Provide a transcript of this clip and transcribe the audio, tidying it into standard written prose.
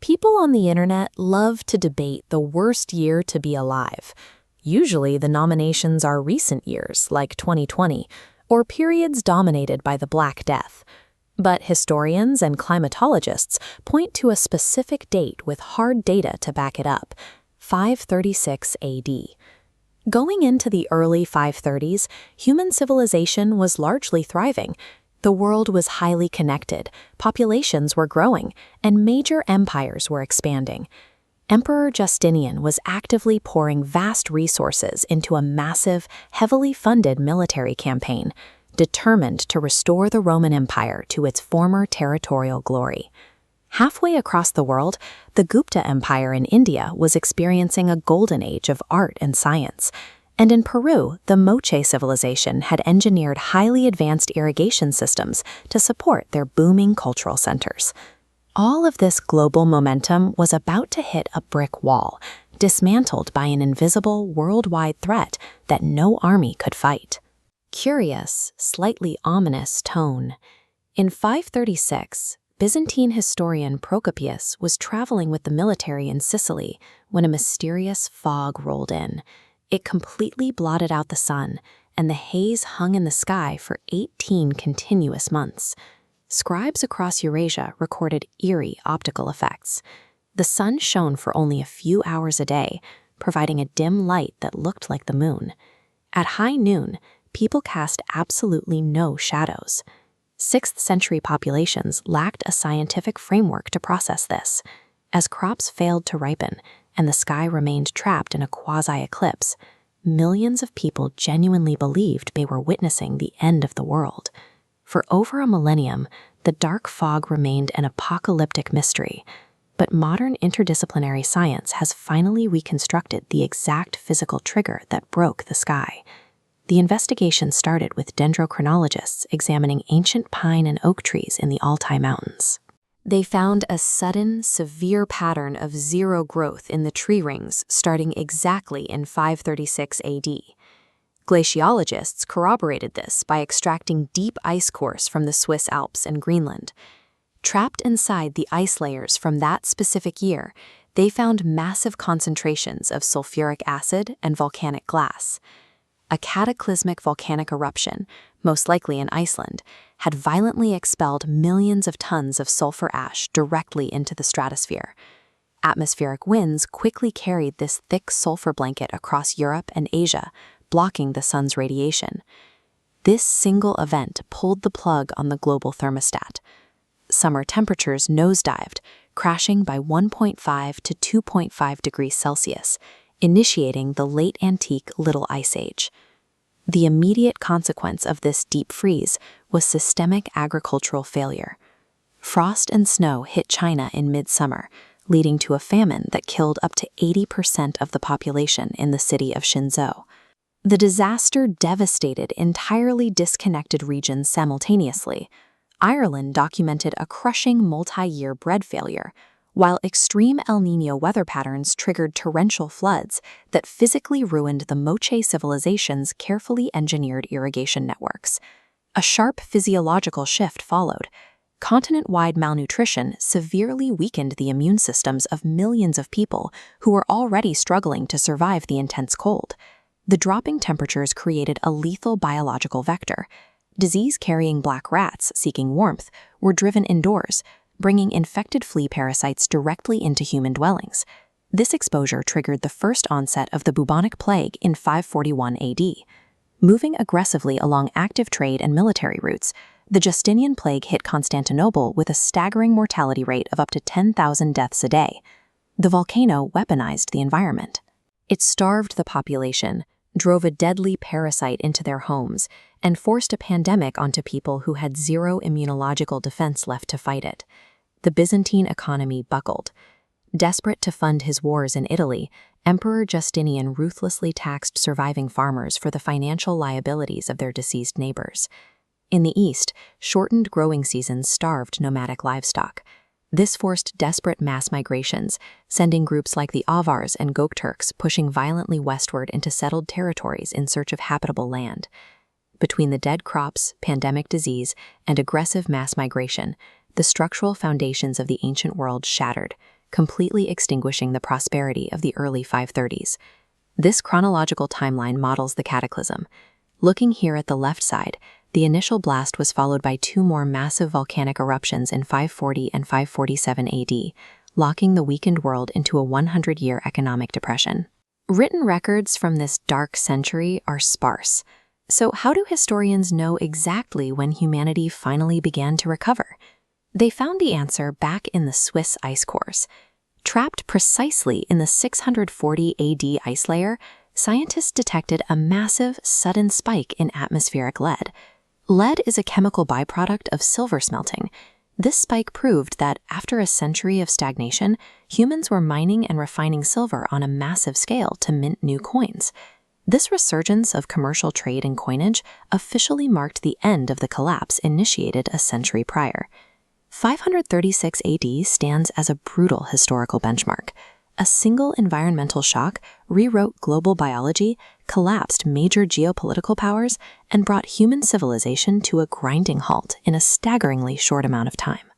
People on the internet love to debate the worst year to be alive. Usually the nominations are recent years, like 2020, or periods dominated by the Black Death. But historians and climatologists point to a specific date with hard data to back it up: 536 AD. Going into the early 530s, human civilization was largely thriving. The world was highly connected, populations were growing, and major empires were expanding. Emperor Justinian was actively pouring vast resources into a massive, heavily funded military campaign, determined to restore the Roman Empire to its former territorial glory. Halfway across the world, the Gupta Empire in India was experiencing a golden age of art and science. And in Peru, the Moche civilization had engineered highly advanced irrigation systems to support their booming cultural centers. All of this global momentum was about to hit a brick wall, dismantled by an invisible worldwide threat that no army could fight. Curious, slightly ominous tone. In 536, Byzantine historian Procopius was traveling with the military in Sicily when a mysterious fog rolled in. It completely blotted out the sun, and the haze hung in the sky for 18 continuous months. Scribes across Eurasia recorded eerie optical effects. The sun shone for only a few hours a day, providing a dim light that looked like the moon. At high noon, people cast absolutely no shadows. 6th century populations lacked a scientific framework to process this. As crops failed to ripen, and the sky remained trapped in a quasi-eclipse, millions of people genuinely believed they were witnessing the end of the world. For over a millennium, the dark fog remained an apocalyptic mystery, but modern interdisciplinary science has finally reconstructed the exact physical trigger that broke the sky. The investigation started with dendrochronologists examining ancient pine and oak trees in the Altai Mountains. They found a sudden, severe pattern of zero growth in the tree rings starting exactly in 536 AD. Glaciologists corroborated this by extracting deep ice cores from the Swiss Alps and Greenland. Trapped inside the ice layers from that specific year, they found massive concentrations of sulfuric acid and volcanic glass. A cataclysmic volcanic eruption, most likely in Iceland, had violently expelled millions of tons of sulfur ash directly into the stratosphere. Atmospheric winds quickly carried this thick sulfur blanket across Europe and Asia, blocking the sun's radiation. This single event pulled the plug on the global thermostat. Summer temperatures nosedived, crashing by 1.5 to 2.5 degrees Celsius, initiating the late antique Little Ice Age. The immediate consequence of this deep freeze was systemic agricultural failure. Frost and snow hit China in midsummer, leading to a famine that killed up to 80% of the population in the city of Shenzhou. The disaster devastated entirely disconnected regions simultaneously. Ireland documented a crushing multi-year bread failure, while extreme El Niño weather patterns triggered torrential floods that physically ruined the Moche civilization's carefully engineered irrigation networks. A sharp physiological shift followed. Continent-wide malnutrition severely weakened the immune systems of millions of people who were already struggling to survive the intense cold. The dropping temperatures created a lethal biological vector. Disease-carrying black rats seeking warmth were driven indoors, bringing infected flea parasites directly into human dwellings. This exposure triggered the first onset of the bubonic plague in 541 AD. Moving aggressively along active trade and military routes, the Justinian plague hit Constantinople with a staggering mortality rate of up to 10,000 deaths a day. The volcano weaponized the environment. It starved the population, drove a deadly parasite into their homes, and forced a pandemic onto people who had zero immunological defense left to fight it. The Byzantine economy buckled. Desperate to fund his wars in Italy, Emperor Justinian ruthlessly taxed surviving farmers for the financial liabilities of their deceased neighbors. In the east, shortened growing seasons starved nomadic livestock. This forced desperate mass migrations, sending groups like the Avars and Gokturks pushing violently westward into settled territories in search of habitable land. Between the dead crops, pandemic disease, and aggressive mass migration, the structural foundations of the ancient world shattered, completely extinguishing the prosperity of the early 530s. This chronological timeline models the cataclysm. Looking here at the left side, the initial blast was followed by two more massive volcanic eruptions in 540 and 547 AD, locking the weakened world into a 100-year economic depression. Written records from this dark century are sparse. So how do historians know exactly when humanity finally began to recover? They found the answer back in the Swiss ice cores. Trapped precisely in the 640 AD ice layer, scientists detected a massive, sudden spike in atmospheric lead. Lead is a chemical byproduct of silver smelting. This spike proved that after a century of stagnation, humans were mining and refining silver on a massive scale to mint new coins. This resurgence of commercial trade and coinage officially marked the end of the collapse initiated a century prior. 536 AD stands as a brutal historical benchmark. A single environmental shock rewrote global biology, collapsed major geopolitical powers, and brought human civilization to a grinding halt in a staggeringly short amount of time.